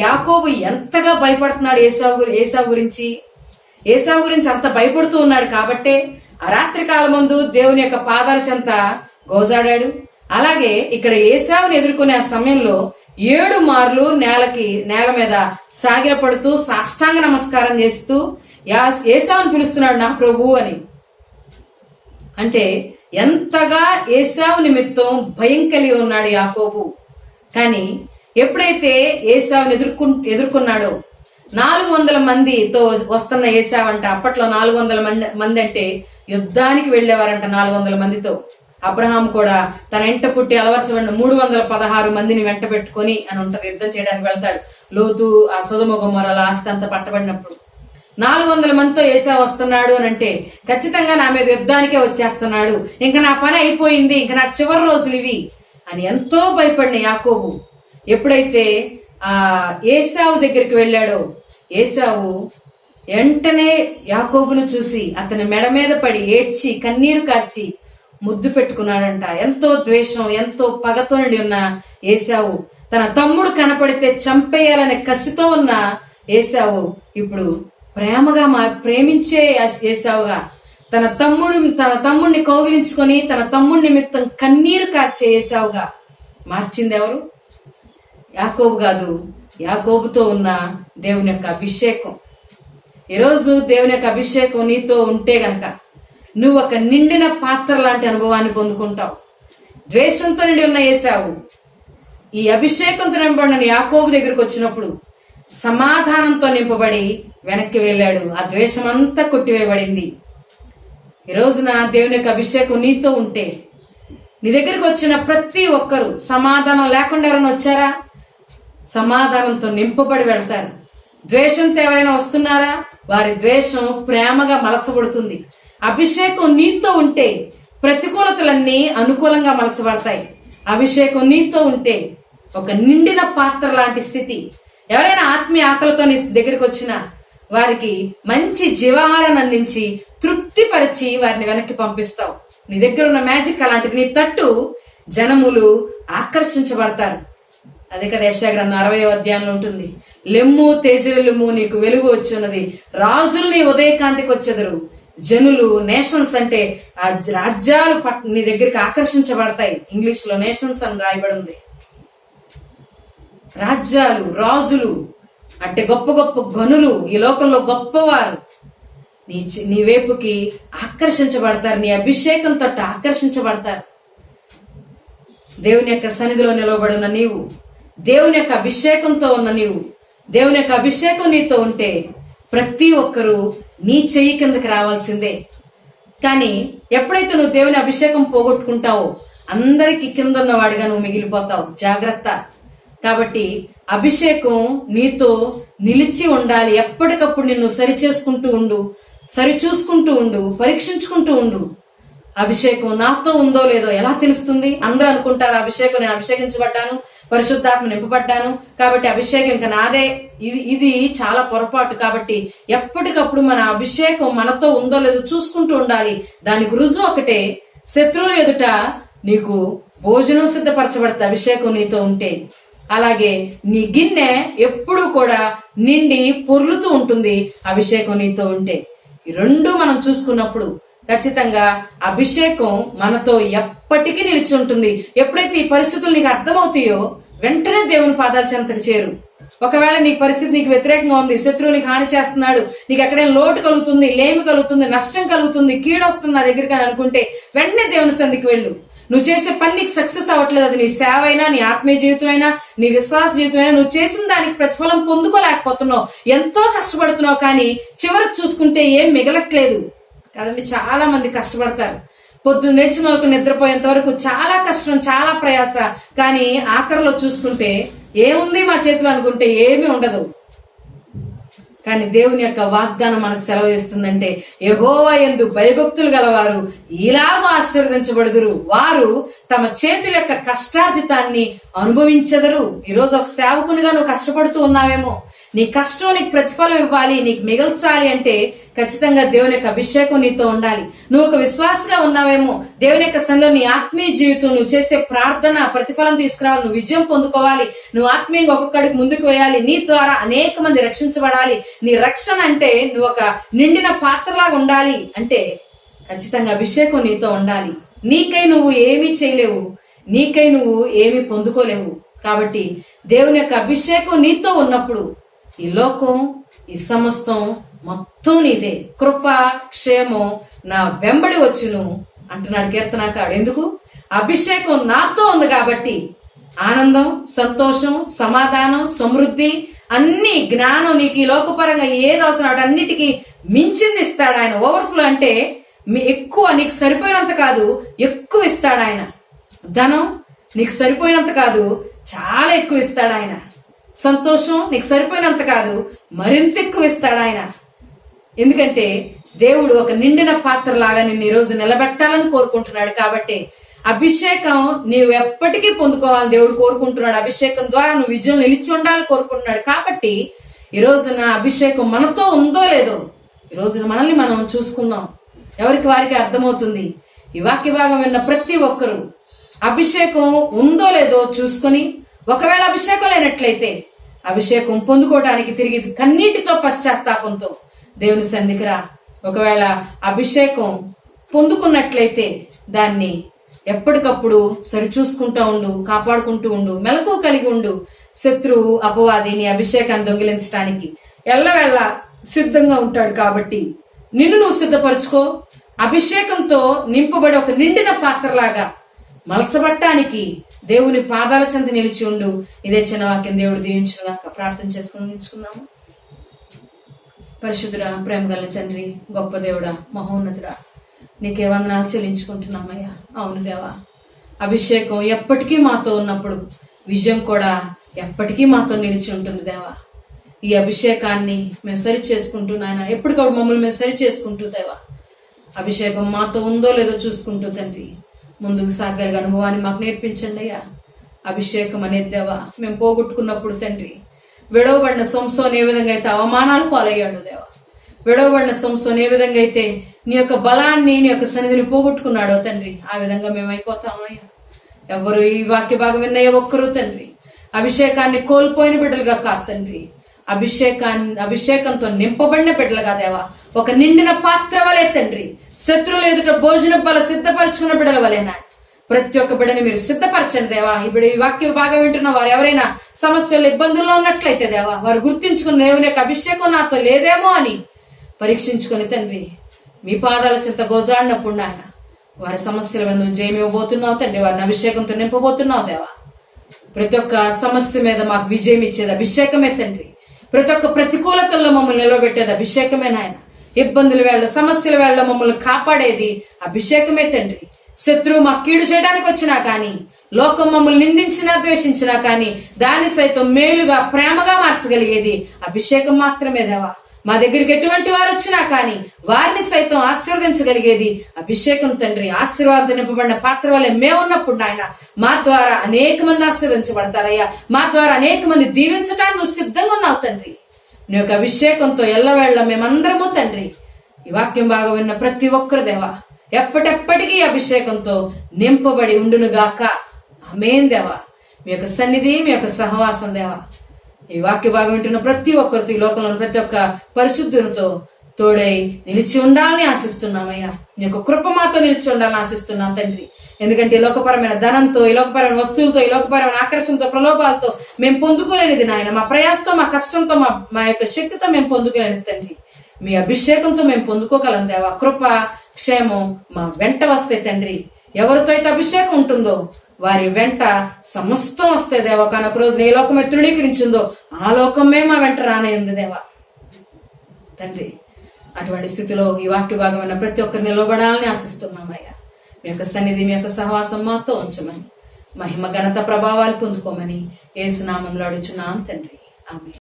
యాకోబు ఎంతగా భయపడుతున్నాడు ఏశావు గురించి అంత భయపడుతూ ఉన్నాడు. కాబట్టే ఆ రాత్రి కాలమందు దేవుని యొక్క పాదాల చెంత గోజాడాడు. అలాగే ఇక్కడ ఏశావుని ఎదుర్కొనే ఆ సమయంలో 7 మార్లు నేల మీద సాగిలపడుతూ సాష్టాంగ నమస్కారం చేస్తూ ఏశావుని పిలుస్తున్నాడు నా ప్రభు అని. అంటే ఎంతగా ఏశావు నిమిత్తం భయం కలిగి ఉన్నాడు యాకోబు. కానీ ఎప్పుడైతే ఏశావుని ఎదుర్కొన్నాడో 400 మందితో వస్తున్న ఏశావు అంట. అప్పట్లో 400 మంది అంటే యుద్ధానికి వెళ్లేవారంట. 400 మందితో అబ్రహాం కూడా తన ఇంట పుట్టి అలవరచబడిన 316 మందిని వెంట పెట్టుకొని అని ఉంటది, యుద్ధం చేయడానికి వెళ్తాడు. లోతు ఆ సొదొమ గొమొర్రాల ఆస్తి అంతా పట్టబడినప్పుడు 400 మందితో ఏశావు వస్తున్నాడు అని అంటే ఖచ్చితంగా నా మీద యుద్ధానికే వచ్చేస్తున్నాడు, ఇంకా నా పని అయిపోయింది, ఇంకా నాకు చివరి రోజులు ఇవి అని ఎంతో భయపడిన యాకోబు ఎప్పుడైతే ఆ ఏశావు దగ్గరికి వెళ్ళాడో, ఏశావు వెంటనే యాకోబును చూసి అతని మెడ మీద పడి ఏడ్చి కన్నీరు కార్చి ముద్దు పెట్టుకున్నాడంట. ఎంతో ద్వేషం, ఎంతో పగతో నుండి ఉన్న ఏశావు, తన తమ్ముడు కనపడితే చంపేయాలనే కసితో ఉన్న ఏశావు ఇప్పుడు ప్రేమగా ప్రేమించే ఏశావుగా తన తమ్ముడిని కౌగిలించుకొని తన తమ్ముడి నిమిత్తం కన్నీరు కార్చే ఏశావుగా మార్చింది ఎవరు? యాకోబు కాదు, యాకోబుతో ఉన్న దేవుని యొక్క అభిషేకం. ఈరోజు దేవుని యొక్క అభిషేకం నీతో ఉంటే గనక నువ్వు ఒక నిండిన పాత్ర లాంటి అనుభవాన్ని పొందుకుంటావు. ద్వేషంతో నిండి ఉన్న ఏశావు ఈ అభిషేకంతో నింపబడిన యాకోబు దగ్గరికి వచ్చినప్పుడు సమాధానంతో నింపబడి వెనక్కి వెళ్ళాడు. ఆ ద్వేషమంతా కొట్టివేయబడింది. ఈ రోజున దేవుని యొక్క అభిషేకం నీతో ఉంటే, నీ దగ్గరికి వచ్చిన ప్రతి ఒక్కరూ సమాధానం లేకుండా ఎవరైనా వచ్చారా? సమాధానంతో నింపబడి వెళ్తారు. ద్వేషంతో ఎవరైనా వస్తున్నారా? వారి ద్వేషం ప్రేమగా మలచబడుతుంది. అభిషేకం నీతో ఉంటే ప్రతికూలతలన్నీ అనుకూలంగా మలచబడతాయి. అభిషేకం నీతో ఉంటే ఒక నిండిన పాత్ర లాంటి స్థితి. ఎవరైనా ఆత్మీయ ఆకలితో నీ దగ్గరికి వచ్చినా వారికి మంచి జీవాహారాన్ని అందించి తృప్తిపరిచి వారిని వెనక్కి పంపిస్తావు. నీ దగ్గర ఉన్న మ్యాజిక్ అలాంటిది. నీ తట్టు జనములు ఆకర్షించబడతారు. అదే కదా యెషయా గ్రంథం 60వ అధ్యాయంలో ఉంటుంది. లెమ్ము తేజరిల్లుము, నీకు వెలుగు వచ్చి ఉన్నది, రాజులు నీ ఉదయకాంతికి వచ్చెదరు. జనులు, నేషన్స్ అంటే ఆ రాజ్యాలు నీ దగ్గరికి ఆకర్షించబడతాయి. ఇంగ్లీష్ లో నేషన్స్ అని రాయబడి ఉంది. రాజ్యాలు, రాజులు అంటే గొప్ప గొప్ప గనులు, ఈ లోకంలో గొప్పవారు నీ వైపుకి ఆకర్షించబడతారు. నీ అభిషేకం తట్టు ఆకర్షించబడతారు. దేవుని యొక్క సన్నిధిలో నిలవబడి ఉన్న నీవు, దేవుని యొక్క అభిషేకంతో ఉన్న నీవు, దేవుని యొక్క అభిషేకం నీతో ఉంటే ప్రతి ఒక్కరూ నీ చెయ్యి కిందకి రావాల్సిందే. కానీ ఎప్పుడైతే నువ్వు దేవుని అభిషేకం పోగొట్టుకుంటావో అందరికి కింద ఉన్నవాడిగా నువ్వు మిగిలిపోతావు. జాగ్రత్త. కాబట్టి అభిషేకం నీతో నిలిచి ఉండాలి. ఎప్పటికప్పుడు నిన్ను సరి చేసుకుంటూ ఉండు, సరి చూసుకుంటూ ఉండు, పరీక్షించుకుంటూ ఉండు. అభిషేకం నాతో ఉందో లేదో ఎలా తెలుస్తుంది? అందరూ అనుకుంటారు అభిషేకం, నేను అభిషేకించబడ్డాను, పరిశుద్ధాత్మ నింపబడ్డాను కాబట్టి అభిషేకం ఇంకా నాదే. ఇది చాలా పొరపాటు. కాబట్టి ఎప్పటికప్పుడు మన అభిషేకం మనతో ఉందో లేదో చూసుకుంటూ ఉండాలి. దానికి రుజువు ఒకటే, శత్రువుల ఎదుట నీకు భోజనం సిద్ధపరచబడుతుంది అభిషేకం నీతో ఉంటే. అలాగే నీ గిన్నె ఎప్పుడూ కూడా నిండి పొర్లుతూ ఉంటుంది అభిషేకం నీతో ఉంటే. ఈ రెండు మనం చూసుకున్నప్పుడు ఖచ్చితంగా అభిషేకం మనతో ఎప్పటికీ నిలిచి ఉంటుంది. ఎప్పుడైతే ఈ పరిస్థితులు నీకు అర్థమవుతాయో వెంటనే దేవుని పాదాల చెంతకు చేరు. ఒకవేళ నీ పరిస్థితి నీకు వ్యతిరేకంగా ఉంది, శత్రువు నీకు హాని చేస్తున్నాడు, నీకు ఎక్కడైనా లోటు కలుగుతుంది, లేమి కలుగుతుంది, నష్టం కలుగుతుంది, కీడు వస్తుంది నా దగ్గరికి అని అనుకుంటే వెంటనే దేవుని సన్నిధికి వెళ్ళు. నువ్వు చేసే పని నీకు సక్సెస్ అవ్వట్లేదు, అది నీ సేవ అయినా, నీ ఆత్మీయ జీవితం అయినా, నీ విశ్వాస జీవితం అయినా, నువ్వు చేసిన దానికి ప్రతిఫలం పొందుకోలేకపోతున్నావు, ఎంతో కష్టపడుతున్నావు, కానీ చివరికి చూసుకుంటే ఏం మిగలట్లేదు కదండి. చాలా మంది కష్టపడతారు, పొద్దున్న లేచి మనకు నిద్రపోయేంత వరకు చాలా కష్టం, చాలా ప్రయాస, కానీ ఆఖరిలో చూసుకుంటే ఏముంది మా చేతిలో అనుకుంటే ఏమీ ఉండదు. కానీ దేవుని యొక్క వాగ్దానం మనకు సెలవు ఇస్తుందంటే, యెహోవా యందు భయభక్తులు గలవారు ఇలాగూ ఆశీర్వదించబడుదురు, వారు తమ చేతుల యొక్క కష్టార్జితాన్ని అనుభవించెదరు. ఈరోజు ఒక సేవకునిగా నువ్వు కష్టపడుతూ ఉన్నావేమో, నీ కష్టం నీకు ప్రతిఫలం ఇవ్వాలి, నీకు మిగల్చాలి అంటే ఖచ్చితంగా దేవుని యొక్క అభిషేకం నీతో ఉండాలి. నువ్వు ఒక విశ్వాసగా ఉన్నావేమో, దేవుని యొక్క సన్నిధిలో నీ ఆత్మీయ జీవితం, నువ్వు చేసే ప్రార్థన ప్రతిఫలం తీసుకురావాలి, నువ్వు విజయం పొందుకోవాలి, నువ్వు ఆత్మీయంగా ఒక్కొక్కడికి ముందుకు వేయాలి, నీ ద్వారా అనేక మంది రక్షించబడాలి. నీ రక్షణ అంటే నువ్వు ఒక నిండిన పాత్రలాగా ఉండాలి అంటే ఖచ్చితంగా అభిషేకం నీతో ఉండాలి. నీకై నువ్వు ఏమీ చేయలేవు, నీకై నువ్వు ఏమీ పొందుకోలేవు. కాబట్టి దేవుని యొక్క అభిషేకం నీతో ఉన్నప్పుడు ఈ లోకం, ఈ సమస్తం మొత్తం నీదే. కృప క్షేమం నా వెంబడి వచ్చును అంటున్నాడు కీర్తనాకారుడు. ఎందుకు? అభిషేకం నాతో ఉంది కాబట్టి ఆనందం, సంతోషం, సమాధానం, సమృద్ధి, అన్ని జ్ఞానం, నీకు ఈ లోకపరంగా ఏది అవసరం వాటన్నిటికీ మించింది ఇస్తాడు ఆయన. ఓవర్ఫ్లో అంటే ఎక్కువ, నీకు సరిపోయినంత కాదు, ఎక్కువ ఇస్తాడు ఆయన. ధనం నీకు సరిపోయినంత కాదు, చాలా ఎక్కువ ఇస్తాడు ఆయన. సంతోషం నీకు సరిపోయినంత కాదు, మరింత ఎక్కువ ఇస్తాడు ఆయన. ఎందుకంటే దేవుడు ఒక నిండిన పాత్రలాగా నిన్ను ఈ రోజు నిలబెట్టాలని కోరుకుంటున్నాడు. కాబట్టి అభిషేకం నీవు ఎప్పటికీ పొందుకోవాలని దేవుడు కోరుకుంటున్నాడు. అభిషేకం ద్వారా నువ్వు విజయం నిలిచి ఉండాలని కోరుకుంటున్నాడు. కాబట్టి ఈ రోజున అభిషేకం మనతో ఉందో లేదో ఈ రోజున మనల్ని మనం చూసుకుందాం. ఎవరికి వారికి అర్థమవుతుంది. ఈ వాక్య భాగం విన్న ప్రతి ఒక్కరూ అభిషేకం ఉందో లేదో చూసుకొని, ఒకవేళ అభిషేకం లేనట్లయితే అభిషేకం పొందుకోవడానికి తిరిగి కన్నీటితో పశ్చాత్తాపంతో దేవుని సన్నిధికి రా. ఒకవేళ అభిషేకం పొందుకున్నట్లయితే దాన్ని ఎప్పటికప్పుడు సరిచూసుకుంటూ ఉండు, కాపాడుకుంటూ ఉండు, మెలకువ కలిగి ఉండు. శత్రువు అపవాది నీ అభిషేకాన్ని దొంగిలించడానికి ఎల్లవేళ సిద్ధంగా ఉంటాడు. కాబట్టి నిన్ను నువ్వు సిద్ధపరచుకో. అభిషేకంతో నింపబడి ఒక నిండిన పాత్రలాగా మలచబట్టానికి దేవుని పాదాల చెంత నిలిచి ఉండు. ఇదే చిన్న వాక్యం దేవుడు దీవించుగాక. ప్రార్థన చేసుకుని నిలుచుకున్నాము. పరిశుద్ధుడా, ప్రేమ గల తండ్రి, గొప్ప దేవుడా, మహోన్నతుడా, నీకే వందనాలు చెల్లించుకుంటున్నామయ్యా. అవును దేవా, అభిషేకం ఎప్పటికీ మాతో ఉన్నప్పుడు విజయం కూడా ఎప్పటికీ మాతో నిలిచి ఉంటుంది దేవా. ఈ అభిషేకాన్ని మేము సరి చేసుకుంటూ నాయన ఎప్పటికప్పుడు మమ్మల్ని మేము సరి చేసుకుంటూ దేవా, అభిషేకం మాతో ఉందో లేదో చూసుకుంటూ తండ్రి ముందుకు సాగలిగే అనుభవాన్ని మాకు నేర్పించండి అయ్యా. అభిషేకం అనేది దేవా మేము పోగొట్టుకున్నప్పుడు తండ్రి, విడవబడిన సంసోను ఏ విధంగా అయితే అవమానాలు పాలయ్యాడు దేవా, విడవబడిన సంసోను ఏ విధంగా అయితే నీ యొక్క బలాన్ని, నీ యొక్క సన్నిధిని పోగొట్టుకున్నాడో తండ్రి, ఆ విధంగా మేము అయిపోతామయ్యా. ఎవరు ఈ వాక్య భాగం విన్న ఒక్కరు తండ్రి అభిషేకాన్ని కోల్పోయిన బిడ్డలుగా కాదు తండ్రి, అభిషేకంతో నింపబడిన బిడ్డలుగా దేవా, ఒక నిండిన పాత్ర వలె తండ్రి, శత్రువులు ఎదుట భోజన బల సిద్ధపరచుకున్న బిడ్డల వలెనా ప్రతి ఒక్క బిడ్డని మీరు సిద్ధపరచండి దేవా. ఇప్పుడు ఈ వాక్యం బాగా వింటున్న వారు ఎవరైనా సమస్యలు ఇబ్బందుల్లో ఉన్నట్లయితే దేవా, వారు గుర్తించుకుని దేవుని యొక్క అభిషేకం నాతో లేదేమో అని పరీక్షించుకొని తండ్రి మీ పాదాల చింత గోజాడినప్పుడు నాయన వారి సమస్యల మీద నువ్వు జయమివ్వబోతున్నావు తండ్రి, వారిని అభిషేకంతో నింపబోతున్నావు దేవా. ప్రతి ఒక్క సమస్య మీద మాకు విజయం ఇచ్చేది అభిషేకమే తండ్రి. ప్రతి ఒక్క ప్రతికూలతల్లో మమ్మల్ని నిలబెట్టేది అభిషేకమే నాయన. ఇబ్బందుల వేళ, సమస్యల వేళ మమ్మల్ని కాపాడేది అభిషేకమే తండ్రి. శత్రువు మా కీడు చేయడానికి వచ్చినా కానీ, లోకం మమ్మల్ని నిందించినా ద్వేషించినా కానీ దాన్ని సైతం మేలుగా ప్రేమగా మార్చగలిగేది అభిషేకం మాత్రమే దేవా. మా దగ్గరికి ఎటువంటి వారు వచ్చినా కానీ వారిని సైతం ఆశీర్వదించగలిగేది అభిషేకం తండ్రి. ఆశీర్వాదం నింపబడిన పాత్ర వల్లే మేమున్నప్పుడు ఆయన మా ద్వారా అనేక మంది ఆశీర్వదించబడతారయ్యా. మా ద్వారా అనేక మంది దీవించడానికి నువ్వు సిద్ధంగా ఉన్నావు తండ్రి. నీ యొక్క అభిషేకంతో ఎల్లవేళ మేమందరము తండ్రి ఈ వాక్యం బాగా విన్న ప్రతి ఒక్కరు దేవా ఎప్పటెప్పటికీ అభిషేకంతో నింపబడి ఉండునుగాక. ఆమేన్ దేవా. మీ యొక్క సన్నిధి, మీ యొక్క సహవాసం దేవా ఈ వాక్య భాగం వింటున్న ప్రతి ఒక్కరితో, ఈ లోకంలో ప్రతి ఒక్క పరిశుద్ధునితో తోడై నిలిచి ఉండాలని ఆశిస్తున్నామయ్యా. నీ యొక్క కృప మాతో నిలిచి ఉండాలని ఆశిస్తున్నాం తండ్రి. ఎందుకంటే ఈ లోకపరమైన ధనంతో, ఈ లోకపరమైన వస్తువులతో, ఈ లోకపరమైన ఆకర్షణతో, ప్రలోభాలతో మేము పొందుకోలేనిది నాయన. మా ప్రయాసతో, మా కష్టంతో, మా యొక్క శక్తితో మేము పొందుకోలేనిది తండ్రి. మీ అభిషేకంతో మేము పొందుకోగలం దేవా. కృప, క్షేమం మా వెంట వస్తే తండ్రి. ఎవరితో అయితే అభిషేకం ఉంటుందో వారి వెంట సమస్తం వస్తే దేవా. కానీ ఒక రోజు ఏ లోకం తృణీకరించిందో ఆ లోకమే మా వెంట రానేఉంది దేవా తండ్రి. అటువంటి స్థితిలో ఈ వాక్య భాగమైన ప్రతి ఒక్కరు నిలబడాలని ఆశిస్తున్నామయ్యా. మీ యొక్క సన్నిధి, మీ యొక్క సహవాసం మాతో ఉంచమని, మహిమ ఘనత ప్రభావాలు పొందుకోమని యేసు నామములో అడుగుచున్నాం తండ్రి. ఆమేన్.